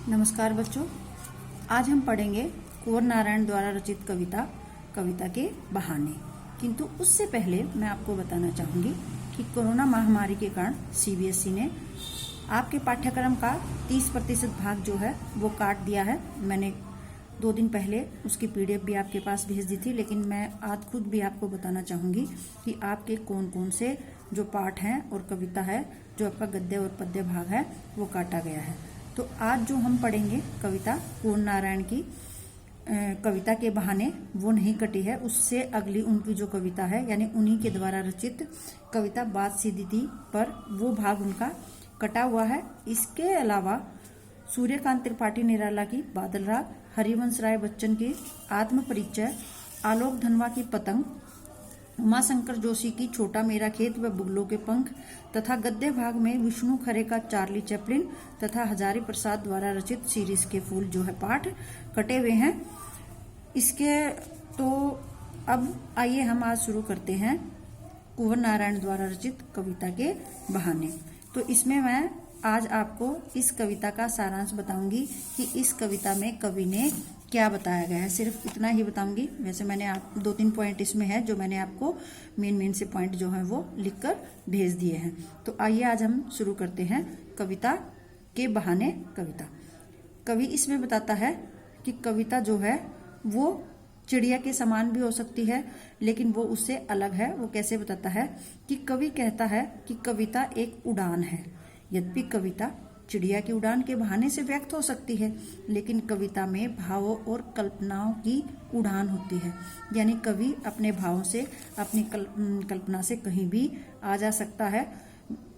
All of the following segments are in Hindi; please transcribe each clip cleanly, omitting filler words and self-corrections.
नमस्कार बच्चों, आज हम पढ़ेंगे कुंवर नारायण द्वारा रचित कविता के बहाने। किंतु उससे पहले मैं आपको बताना चाहूंगी कि कोरोना महामारी के कारण सीबीएसई ने आपके पाठ्यक्रम का 30% भाग जो है वो काट दिया है। मैंने 2 दिन पहले उसकी पीडीएफ भी आपके पास भेज दी थी, लेकिन मैं आज खुद भी आपको बताना चाहूंगी कि आपके कौन कौन से जो पाठ हैं और कविता है, जो आपका गद्य और पद्य भाग है, वो काटा गया है। तो आज जो हम पढ़ेंगे कविता कुंवर नारायण की कविता के बहाने, वो नहीं कटी है। उससे अगली उनकी जो कविता है, यानी उन्हीं के द्वारा रचित कविता बात सीधी थी पर, वो भाग उनका कटा हुआ है। इसके अलावा सूर्यकांत त्रिपाठी निराला की बादल राग, हरिवंश राय बच्चन की आत्म परिचय, आलोक धनवा की पतंग, उमाशंकर जोशी की छोटा मेरा खेत व बुगलों के पंख तथा गद्य भाग में विष्णु खरे का चार्ली चैपलिन तथा हजारी प्रसाद द्वारा रचित सीरीज के फूल जो है पाठ कटे हुए हैं। इसके तो अब आइए हम आज शुरू करते हैं कुंवर नारायण द्वारा रचित कविता के बहाने। तो इसमें मैं आज आपको इस कविता का सारांश बताऊंगी कि इस कविता में कवि ने क्या बताया गया है। सिर्फ इतना ही बताऊंगी। वैसे मैंने आप 2-3 पॉइंट इसमें है जो मैंने आपको मेन से पॉइंट जो है वो लिखकर भेज दिए हैं। तो आइए आज हम शुरू करते हैं कविता के बहाने। कवि इसमें बताता है कि कविता जो है वो चिड़िया के समान भी हो सकती है, लेकिन वो उससे अलग है। वो कैसे बताता है कि कवि कहता है कि कविता एक उड़ान है। यद्यपि कविता चिड़िया की उड़ान के बहाने से व्यक्त हो सकती है, लेकिन कविता में भावों और कल्पनाओं की उड़ान होती है। यानी कवि अपने भावों से, अपनी कल्पना से कहीं भी आ जा सकता है।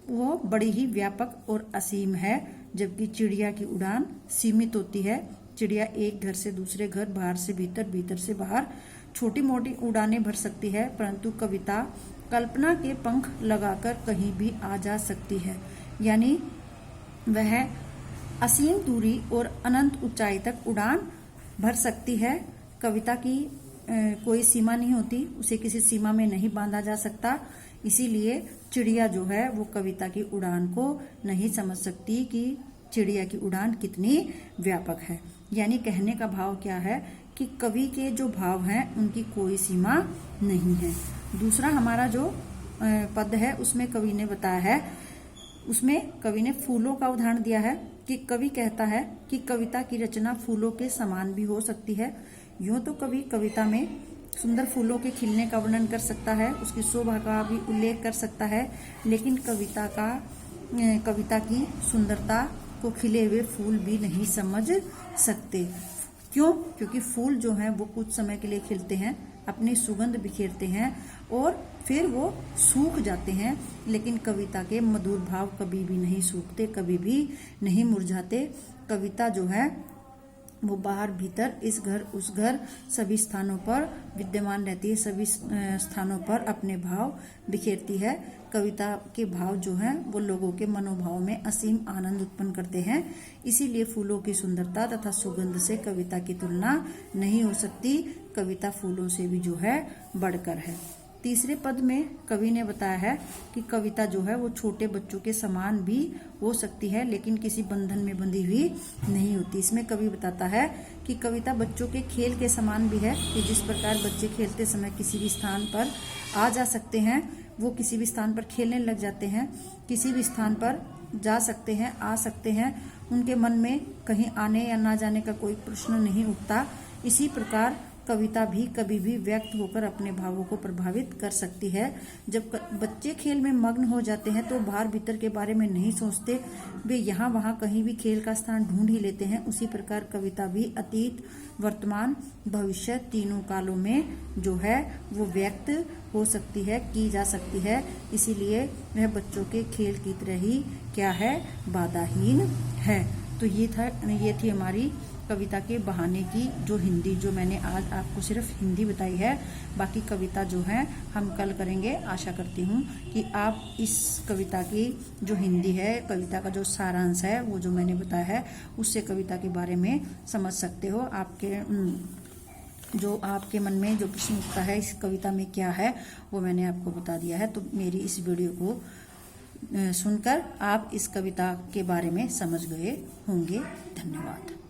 वो बड़ी ही व्यापक और असीम है, जबकि चिड़िया की उड़ान सीमित होती है। चिड़िया एक घर से दूसरे घर, बाहर से भीतर, भीतर से बाहर छोटी मोटी उड़ानें भर सकती है, परंतु कविता कल्पना के पंख लगाकर कहीं भी आ जा सकती है। यानी वह असीम दूरी और अनंत ऊंचाई तक उड़ान भर सकती है। कविता की कोई सीमा नहीं होती, उसे किसी सीमा में नहीं बांधा जा सकता। इसीलिए चिड़िया जो है वो कविता की उड़ान को नहीं समझ सकती कि चिड़िया की उड़ान कितनी व्यापक है। यानी कहने का भाव क्या है कि कवि के जो भाव हैं उनकी कोई सीमा नहीं है। दूसरा हमारा जो पद है उसमें कवि ने बताया है, उसमें कवि ने फूलों का उदाहरण दिया है कि कवि कहता है कि कविता की रचना फूलों के समान भी हो सकती है। यूं तो कवि कविता में सुंदर फूलों के खिलने का वर्णन कर सकता है, उसकी शोभा का भी उल्लेख कर सकता है, लेकिन कविता की सुंदरता को खिले हुए फूल भी नहीं समझ सकते। क्यों? क्योंकि फूल जो हैं वो कुछ समय के लिए खिलते हैं, अपनी सुगंध बिखेरते हैं और फिर वो सूख जाते हैं, लेकिन कविता के मधुर भाव कभी भी नहीं सूखते, कभी भी नहीं मुरझाते। कविता जो है वो बाहर भीतर, इस घर उस घर, सभी स्थानों पर विद्यमान रहती है, सभी स्थानों पर अपने भाव बिखेरती है। कविता के भाव जो हैं वो लोगों के मनोभाव में असीम आनंद उत्पन्न करते हैं। इसीलिए फूलों की सुंदरता तथा सुगंध से कविता की तुलना नहीं हो सकती। कविता फूलों से भी जो है बढ़कर है। तीसरे पद में कवि ने बताया है कि कविता जो है वो छोटे बच्चों के समान भी हो सकती है, लेकिन किसी बंधन में बंधी हुई नहीं होती। इसमें कवि बताता है कि कविता बच्चों के खेल के समान भी है, कि जिस प्रकार बच्चे खेलते समय किसी भी स्थान पर आ जा सकते हैं, वो किसी भी स्थान पर खेलने लग जाते हैं, किसी भी स्थान पर जा सकते हैं, आ सकते हैं, उनके मन में कहीं आने या ना जाने का कोई प्रश्न नहीं उठता। इसी प्रकार कविता भी कभी भी व्यक्त होकर अपने भावों को प्रभावित कर सकती है। जब बच्चे खेल में मग्न हो जाते हैं तो बाहर भीतर के बारे में नहीं सोचते, वे यहाँ वहाँ कहीं भी खेल का स्थान ढूंढ ही लेते हैं। उसी प्रकार कविता भी अतीत, वर्तमान, भविष्य तीनों कालों में जो है वो व्यक्त हो सकती है, की जा सकती है। इसीलिए वह बच्चों के खेल की तरह ही क्या है, बाधाहीन है। तो ये थी हमारी कविता के बहाने की जो हिंदी, जो मैंने आज आपको सिर्फ हिंदी बताई है। बाकी कविता जो है हम कल करेंगे। आशा करती हूँ कि आप इस कविता की जो हिंदी है, कविता का जो सारांश है, वो जो मैंने बताया है, उससे कविता के बारे में समझ सकते हो। आपके मन में जो प्रश्न उठता है इस कविता में क्या है, वो मैंने आपको बता दिया है। तो मेरी इस वीडियो को सुनकर आप इस कविता के बारे में समझ गए होंगे। धन्यवाद।